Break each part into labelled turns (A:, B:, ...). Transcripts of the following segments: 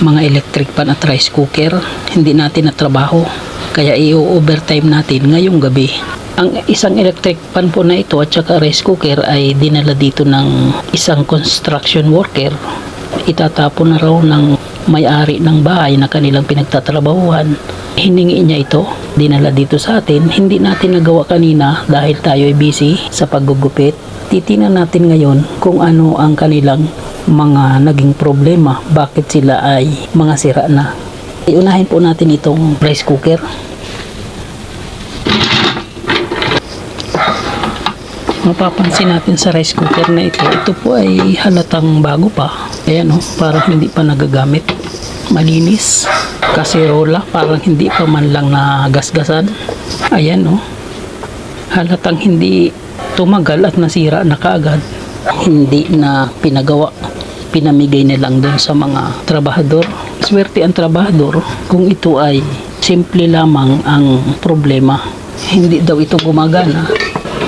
A: mga electric pan at rice cooker, hindi natin natrabaho. Kaya i-overtime natin ngayong gabi. Ang isang electric pan po na ito at saka rice cooker ay dinala dito ng isang construction worker. Itatapon na raw ng may-ari ng bahay na kanilang pinagtatrabahuhan. Hiningi niya ito, dinala dito sa atin. Hindi natin nagawa kanina dahil tayo ay busy sa paggugupit. Titingnan natin ngayon kung ano ang kanilang mga naging problema, bakit sila ay mga sira na. Iunahin po natin itong rice cooker. Mapapansin natin sa rice cooker na ito po ay halatang bago pa. Ayan o, parang hindi pa nagagamit. Malinis. Kaserola, parang hindi pa man lang nagasgasan. Ayan o, halatang hindi tumagal at nasira na kaagad. Hindi na pinagawa. Pinamigay na lang doon sa mga trabahador. Swerte ang trabahador kung ito ay simple lamang ang problema. Hindi daw ito gumagana.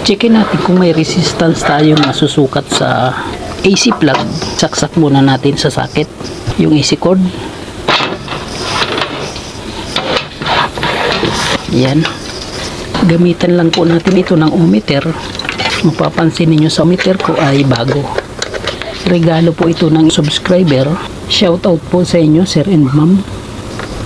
A: Checkin natin kung may resistance tayo masusukat sa AC plug. Saksak muna natin sa socket yung AC cord. Yan. Gamitan lang po natin ito ng ohmmeter. Mapapansin niyo sa ohmmeter ko ay bago. Regalo po ito ng subscriber. Shout out po sa inyo, sir and ma'am.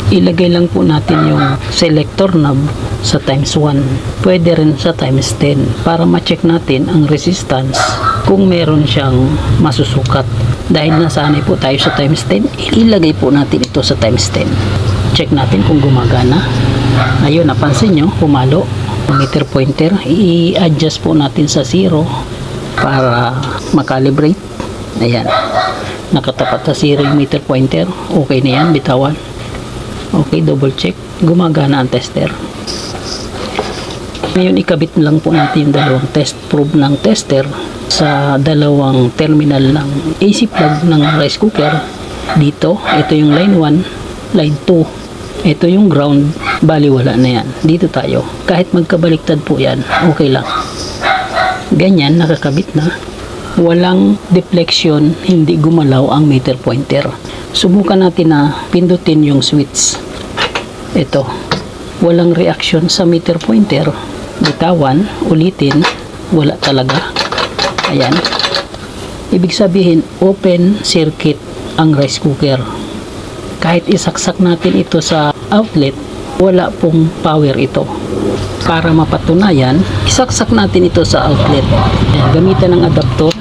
A: Ilagay lang po natin yung selector knob sa times 1. Pwede rin sa times 10 para ma-check natin ang resistance kung meron siyang masusukat. Dahil nasanay po tayo sa times 10, ilagay po natin ito sa times 10. Check natin kung gumagana. Ayun, napansin nyo, pumalo. Meter pointer, i-adjust po natin sa 0 para makalibrate. Ayan, nakatapat sa 0 yung meter pointer. Okay na yan, bitawan. Okay, double check. Gumagana ang tester. Ngayon, ikabit lang po natin yung dalawang test probe ng tester sa dalawang terminal ng AC plug ng rice cooker. Dito, ito yung line 1, line 2. Ito yung ground, baliwala na yan. Dito tayo. Kahit magkabaliktad po yan, okay lang. Ganyan, nakakabit na. Walang deflection, hindi gumalaw ang meter pointer. Subukan natin na pindutin yung switch. Ito, walang reaction sa meter pointer. Bitawan, ulitin, wala talaga. Ayan. Ibig sabihin, open circuit ang rice cooker. Kahit isaksak natin ito sa outlet, wala pong power ito. Para mapatunayan, isaksak natin ito sa outlet. Ayan, gamitan ng adapter.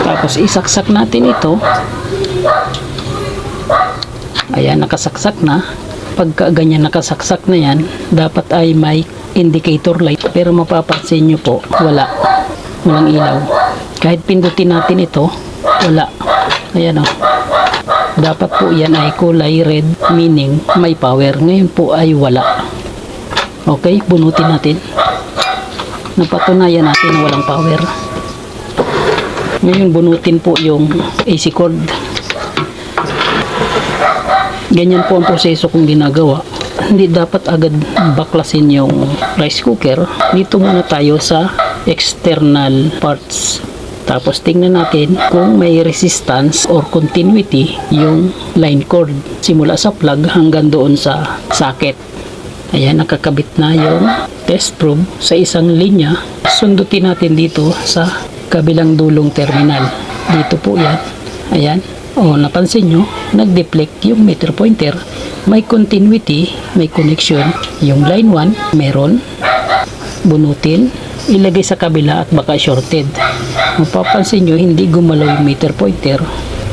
A: Tapos isaksak natin ito. Ayan, nakasaksak na. Pagka ganyan nakasaksak na yan, dapat ay may indicator light. Pero mapapansin nyo po, walang ilaw. Kahit pindutin natin ito, wala. Ayan o. Dapat po yan ay kulay red, meaning may power. Ngayon po ay wala. Okay, bunutin natin. Napatunayan natin na walang power. Ngayon bunutin po yung AC cord. Ganyan po ang proseso kong ginagawa. Hindi dapat agad baklasin yung rice cooker. Dito muna tayo sa external parts. Tapos tingnan natin kung may resistance or continuity yung line cord. Simula sa plug hanggang doon sa socket. Ayan, nakakabit na yung test probe sa isang linya. Sundutin natin dito sa kabilang dulong terminal. Dito po yan. Ayan. O, napansin nyo, nag-deflect yung meter pointer. May continuity, may connection. Yung line 1, meron. Bunutin, ilagay sa kabila at baka shorted. Mapapansin nyo, hindi gumalaw yung meter pointer.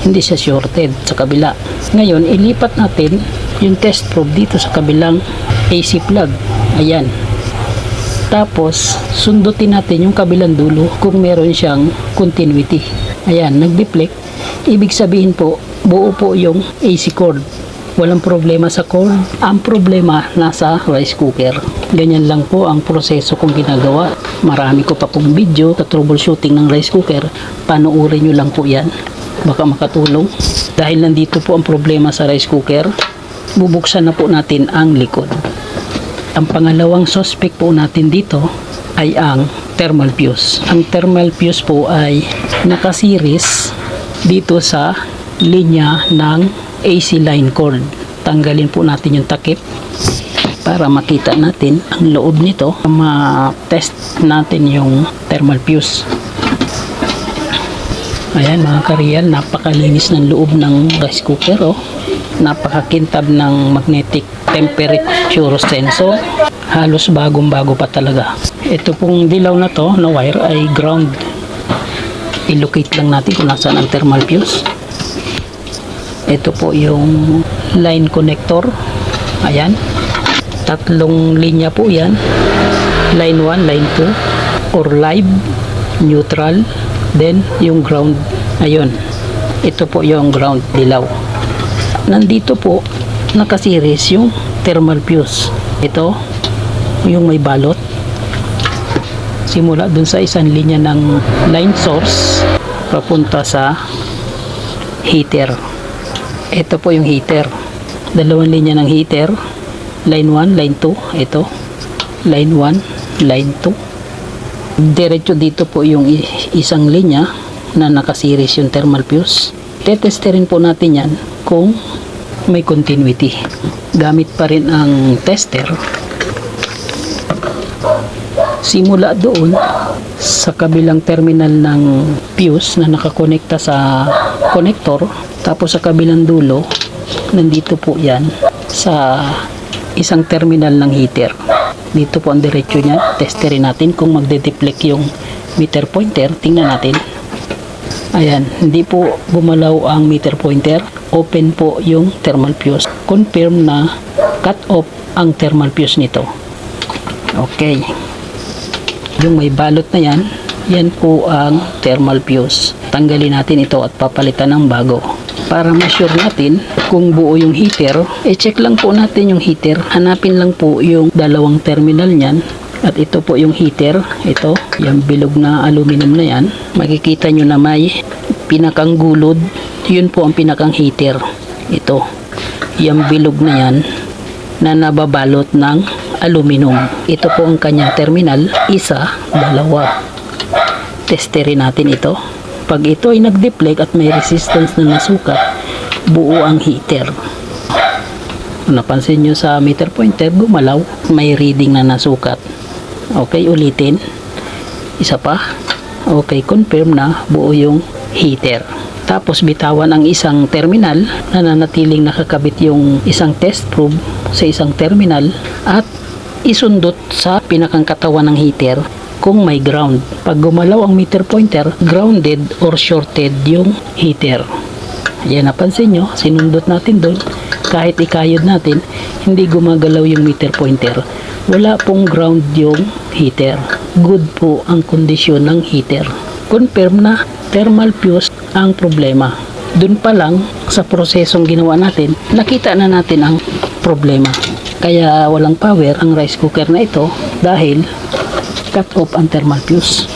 A: Hindi siya shorted sa kabila. Ngayon, ilipat natin yung test probe dito sa kabilang AC plug. Ayan. Tapos, sundutin natin yung kabilang dulo kung meron siyang continuity. Ayan, nag-deflect. Ibig sabihin po, buo po yung AC cord. Walang problema sa cord. Ang problema nasa rice cooker. Ganyan lang po ang proseso kong ginagawa. Marami ko pa pong video sa troubleshooting ng rice cooker. Panoorin nyo lang po yan. Baka makatulong. Dahil nandito po ang problema sa rice cooker, bubuksan na po natin ang likod. Ang pangalawang suspect po natin dito ay ang thermal fuse. Ang thermal fuse po ay nakasiris dito sa linya ng AC line cord. Tanggalin po natin yung takip para makita natin ang loob nito. Ma-test natin yung thermal fuse. Ayan mga kareal, napakalinis ng loob ng rice cooker. Napakakintab ng magnetic temperature sensor. Halos bagong-bago pa talaga. Ito pong dilaw na to na wire ay ground. I-locate lang natin kung nasaan ang thermal fuse. Ito po yung line connector. Ayan. Tatlong linya po yan. Line 1, line 2, or live, neutral, then yung ground. Ayun. Ito po yung ground, dilaw. Nandito po nakasiris yung thermal fuse. Ito yung may balot. Simula dun sa isang linya ng line source papunta sa heater. Ito po yung heater. Dalawang linya ng heater. Line 1, line 2. Ito. Line 1, line 2. Diretso dito po yung isang linya na nakasiris yung thermal fuse. Tetesterin po natin yan kung may continuity. Gamit pa rin ang tester. Simula doon sa kabilang terminal ng fuse na nakakonekta sa connector, tapos sa kabilang dulo, nandito po yan sa isang terminal ng heater. Dito po ang diretsyo niya. Testerin natin kung magde-deflect yung meter pointer. Tingnan natin. Ayan, hindi po gumalaw ang meter pointer. Open po yung thermal fuse. Confirm na cut off ang thermal fuse nito. Okay. Yung may balot na yan, yan po ang thermal fuse. Tanggalin natin ito at papalitan ng bago. Para ma-sure natin kung buo yung heater, i-check lang po natin yung heater. Hanapin lang po yung dalawang terminal niyan. At ito po yung heater. Ito, yung bilog na aluminum na yan. Makikita nyo na may pinakang gulod. Yun po ang pinakang heater. Ito, yung bilog na yan na nababalot ng aluminum. Ito po ang kanyang terminal. Isa, dalawa. Testerin natin ito. Pag ito ay nag-deflect at may resistance na nasukat, buo ang heater. Napansin nyo sa meter pointer, gumalaw. May reading na nasukat. Okay, ulitin. Isa pa. Okay, confirm na buo yung heater. Tapos bitawan ang isang terminal na nanatiling nakakabit yung isang test probe sa isang terminal at isundot sa pinakang katawan ng heater kung may ground. Pag gumalaw ang meter pointer, grounded or shorted yung heater. Yan, napansin nyo, sinundot natin doon. Kahit ikayod natin, hindi gumagalaw yung meter pointer. Wala pong ground yung heater. Good po ang kondisyon ng heater. Confirm na thermal fuse ang problema. Doon pa lang sa prosesong ginawa natin, nakita na natin ang problema. Kaya walang power ang rice cooker na ito dahil cut off ang thermal fuse.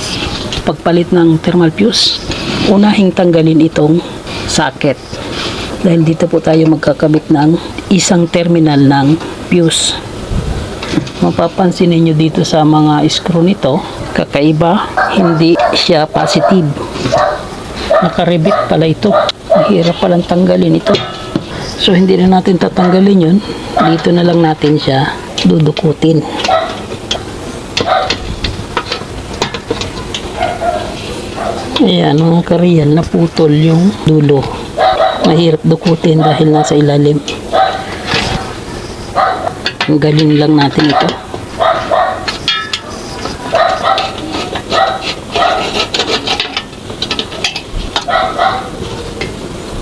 A: Pagpalit ng thermal fuse, unahing tanggalin itong socket. Dahil dito po tayo magkakabit ng isang terminal ng fuse. Mapapansin niyo dito sa mga screw nito, kakaiba, hindi siya positive. Nakarebit pala ito. Mahirap palang tanggalin ito. So hindi na natin tatanggalin yun. Dito na lang natin siya dudukutin. Ayan mga kareal, naputol yung dulo. Mahirap dukutin dahil nasa ilalim. Tanggalin lang natin ito.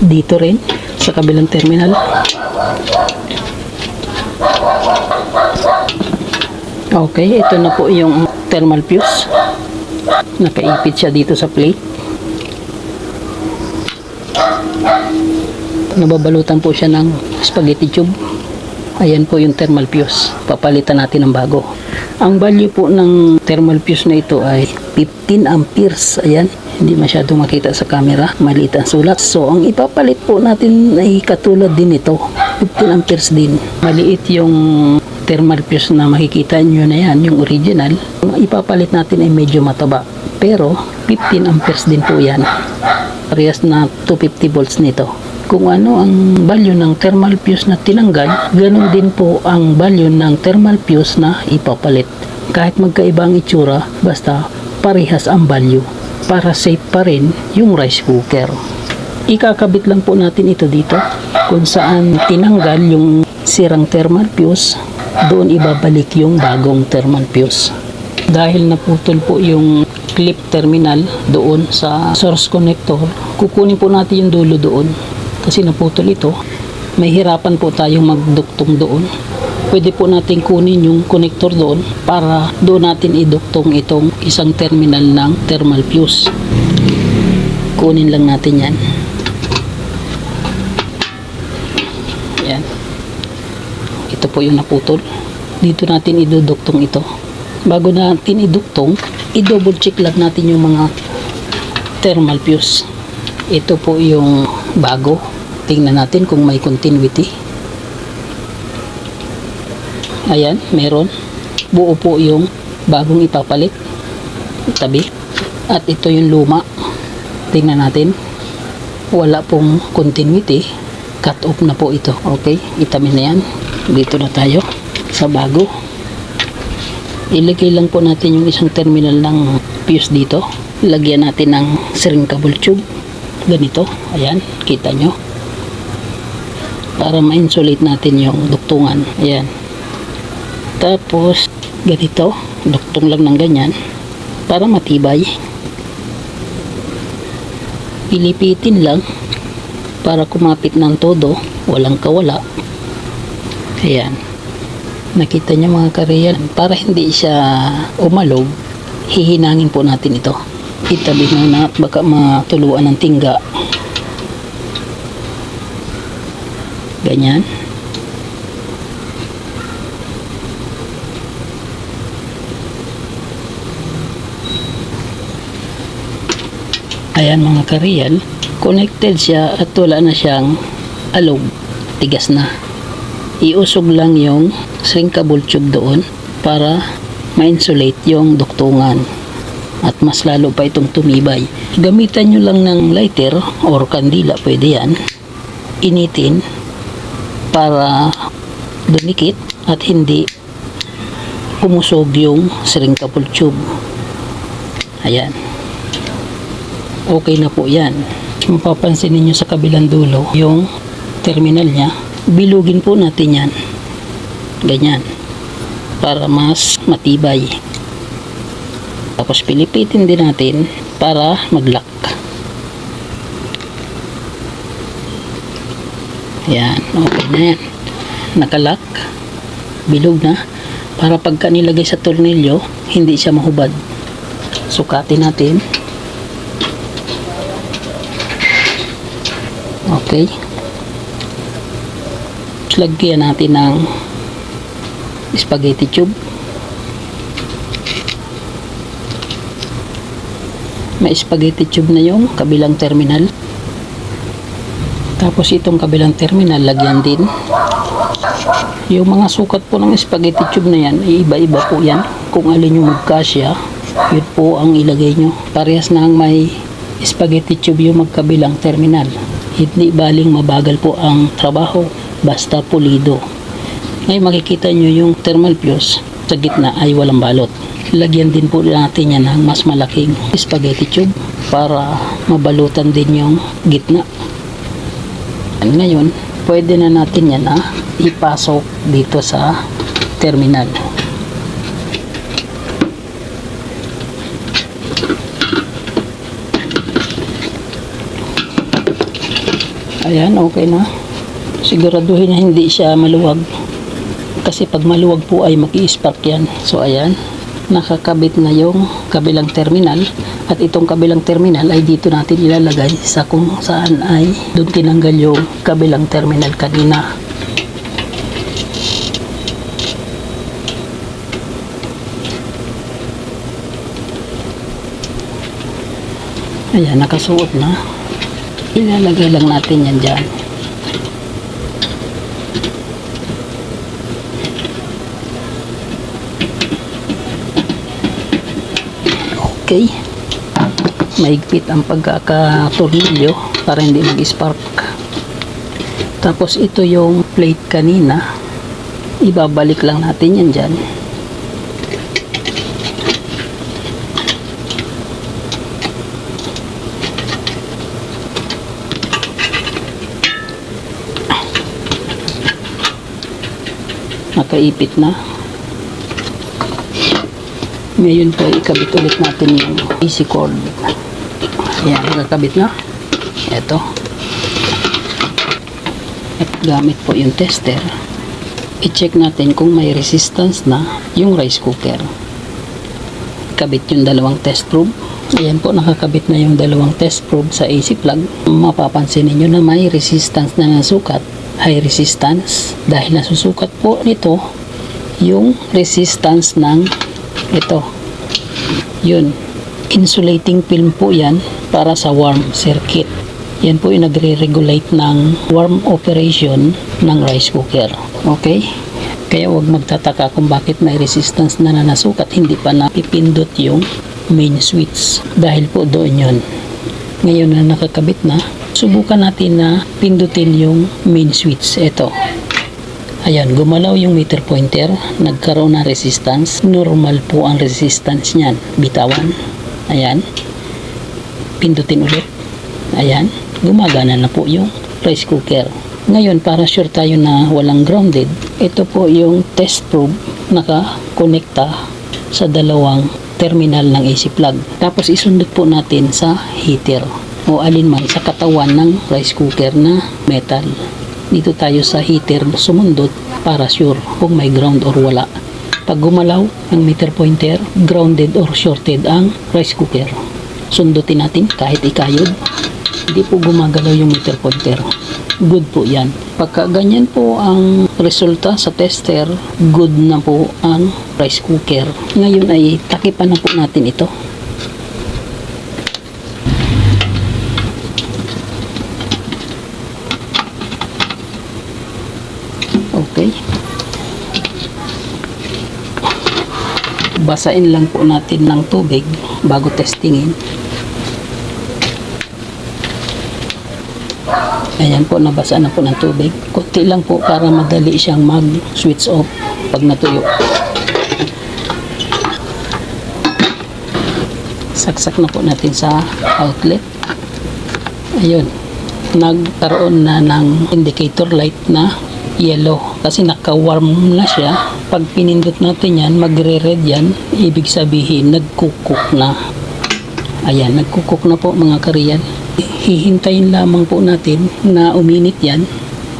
A: Dito rin sa kabilang terminal. Okay, ito na po yung thermal fuse. Nakaipit siya dito sa plate. Nababalutan po siya ng spaghetti tube. Ayan po yung thermal fuse. Papalitan natin ng bago. Ang value po ng thermal fuse na ito ay 15 amperes. Ayan, hindi masyado makita sa camera. Maliit ang sulat. So, ang ipapalit po natin ay katulad din ito. 15 amperes din. Maliit yung thermal fuse na makikita nyo na yan, yung original, ipapalit natin ay medyo mataba. Pero 15 amperes din po yan. Parehas na 250 volts nito. Kung ano ang value ng thermal fuse na tinanggal, ganun din po ang value ng thermal fuse na ipapalit. Kahit magkaiba ang itsura, basta parehas ang value para safe pa rin yung rice cooker. Ikakabit lang po natin ito dito kung saan tinanggal yung sirang thermal fuse, doon ibabalik yung bagong thermal fuse. Dahil naputol po yung clip terminal doon sa source connector, kukunin po natin yung dulo doon. Kasi naputol ito, may hirapan po tayong magduktong doon. Pwede po natin kunin yung connector doon para doon natin iduktong itong isang terminal ng thermal fuse. Kunin lang natin yan. Yan. Ito po yung naputol. Dito natin iduduktong ito. Bago natin iduktong, i-double check lang natin yung mga thermal fuse. Ito po yung bago. Tingnan natin kung may continuity. Ayan, meron. Buo po yung bagong ipapalit. Tabi. At ito yung luma. Tingnan natin. Wala pong continuity. Cut off na po ito. Okay, itabi na yan. Dito na tayo sa bago. Ilagay lang po natin yung isang terminal ng fuse dito. Lagyan natin ng shrinkable tube. Ganito. Ayan, kita nyo. Para ma-insulate natin yung duktungan. Ayan. Tapos, ganito. Duktong lang ng ganyan. Para matibay. Ilipitin lang. Para kumapit ng todo. Walang kawala. Ayan. Nakita niyo mga kareyan. Para hindi siya umalog, hihinangin po natin ito. Itabi muna at baka matuluan ng tingga. Ganyan. Ayan mga kareal, connected siya at wala na siyang alog. Tigas na. Iusog lang yung shrinkable tube doon para ma-insulate yung duktungan at mas lalo pa itong tumibay. Gamitan nyo lang ng lighter or kandila, pwede yan. Initin para dumikit at hindi umusog yung shrinkable tube. Ayan. Okay na po yan. Mapapansin niyo sa kabilang dulo yung terminal niya. Bilugin po natin yan. Ganyan. Para mas matibay. Tapos pilipitin din natin para mag-lock. Yan. Okay na yan. Nakalock. Bilog na. Para pagka nilagay sa tornilyo, hindi siya mahubad. Sukatin natin. Okay. Lagyan natin ng spaghetti tube. May spaghetti tube na yung kabilang terminal. Tapos itong kabilang terminal, lagyan din. Yung mga sukat po ng spaghetti tube na yan, iba-iba po yan. Kung alin yung magkasya, yun po ang ilagay nyo. Parehas na ang may spaghetti tube yung magkabilang terminal. Hindi baling mabagal po ang trabaho. Basta pulido. Ngayon makikita nyo yung thermal fuse sa gitna ay walang balot. Lagyan din po natin yan ng mas malaking spaghetti tube para mabalutan din yung gitna. Ngayon, pwede na natin yan ipasok dito sa terminal. Ayan, okay na. Siguraduhin na hindi siya maluwag. Kasi pag maluwag po ay maki-spark yan. So ayan, nakakabit na yung kabilang terminal. At itong kabilang terminal ay dito natin ilalagay sa kung saan ay doon tinanggal yung kabilang terminal kanina. Ayan, nakasuot na. Ilalagay lang natin yan dyan. Okay. Maigpit ang pagkakatornilyo para hindi mag-spark. Tapos ito yung plate kanina. Ibabalik lang natin yan dyan. Nakaipit na. Ngayon po ikabit ulit natin yung AC cord. Ayan, nakakabit na. Ito. At gamit po yung tester, i-check natin kung may resistance na yung rice cooker. Kabit yung dalawang test probe. Ayan po, nakakabit na yung dalawang test probe sa AC plug. Mapapansin niyo na may resistance na nasukat. High resistance dahil nasusukat po nito yung resistance ng ito. Yun. Insulating film po yan para sa warm circuit. Yan po yung nagre-regulate ng warm operation ng rice cooker. Okay? Kaya huwag magtataka kung bakit may resistance na nasukat, hindi pa napipindot yung main switch. Dahil po doon yun. Ngayon na nakakabit na, subukan natin na pindutin yung main switch. Ito. Ayan, gumalaw yung meter pointer, nagkaroon ng resistance. Normal po ang resistance niyan. Bitawan. Ayan. Pindutin ulit. Ayan. Gumagana na po yung rice cooker. Ngayon, para sure tayo na walang grounded, ito po yung test probe naka-connecta sa dalawang terminal ng AC plug. Tapos isundot po natin sa heater o alinman sa katawan ng rice cooker na metal. Dito tayo sa heater sumundot para sure kung may ground or wala. Pag gumalaw ang meter pointer, grounded or shorted ang rice cooker. Sundutin natin kahit ikayod. Hindi po gumagalaw yung meter pointer. Good po yan. Pagka ganyan po ang resulta sa tester, good na po ang rice cooker. Ngayon ay takipan na po natin ito. Okay. Basain lang po natin ng tubig bago testingin. Ayan po, nabasa na po ng tubig. Kunti lang po para madali siyang mag-switch off pag natuyo. Saksak na po natin sa outlet. Ayun. Nagkaroon na ng indicator light na yellow kasi naka-warm na siya. Pag pinindot natin yan, magre-red yan. Ibig sabihin, nagkukok na. Ayan, nagkukok na po mga Korean. Hihintayin lamang po natin na uminit yan.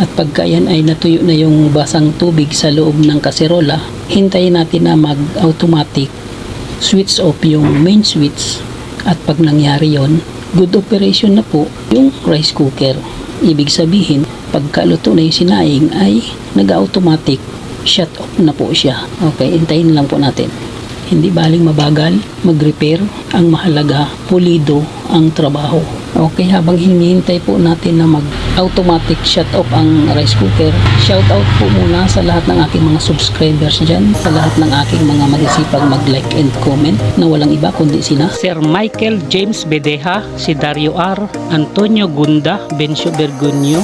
A: At pagka yan ay natuyo na yung basang tubig sa loob ng kaserola, hintayin natin na mag-automatic switch off yung main switch. At pag nangyari yon, good operation na po yung rice cooker. Ibig sabihin, pagkaluto na yung sinaing ay nag-automatic shut off na po siya. Okay, hintayin lang po natin. Hindi baling mabagal, mag-repair. Ang mahalaga, pulido ang trabaho. Okay, habang hinihintay po natin na mag-automatic shut off ang rice cooker, shout out po muna sa lahat ng aking mga subscribers dyan, sa lahat ng aking mga magsipag mag-like and comment na walang iba kundi sina Sir Michael James Bedeja, si Dario R, Antonio Gunda, Bencio Bergunyo,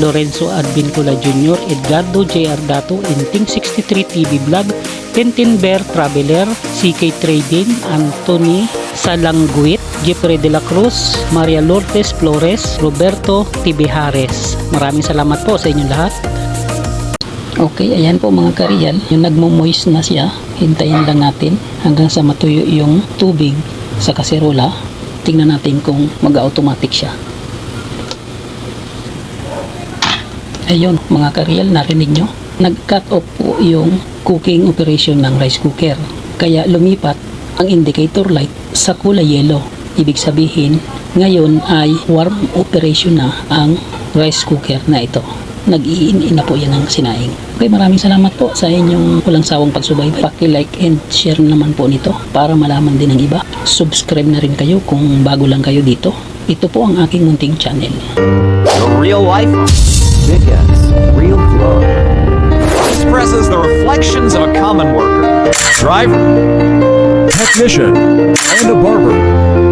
A: Lorenzo Advincula Jr., Edgardo J.R. Dato, Inting63 TV Vlog, Tintin Bear Traveler, CK Trading, Anthony Salangguit, Jeffrey De La Cruz, Maria Lourdes Flores, Roberto Tibihares. Maraming salamat po sa inyong lahat. Okay, ayan po mga Korean, yung nagmo-moist na siya, hintayin lang natin hanggang sa matuyo yung tubig sa kaserola. Tingnan natin kung mag-automatic siya. Ayun mga Korean, narinig nyo? Nag-cut off po yung cooking operation ng rice cooker. Kaya lumipat ang indicator light sa kulay yellow. Ibig sabihin, ngayon ay warm operation na ang rice cooker na ito. Nag-iin na po yan ng sinaing. Okay, maraming salamat po sa inyong walang sawang pagsubaybay. Paki-like and share naman po nito para malaman din ng iba. Subscribe na rin kayo kung bago lang kayo dito. Ito po ang aking munting channel.
B: Real life, big X, real flow. Expresses the reflections of a common worker. Driver.
C: technician, and a barber.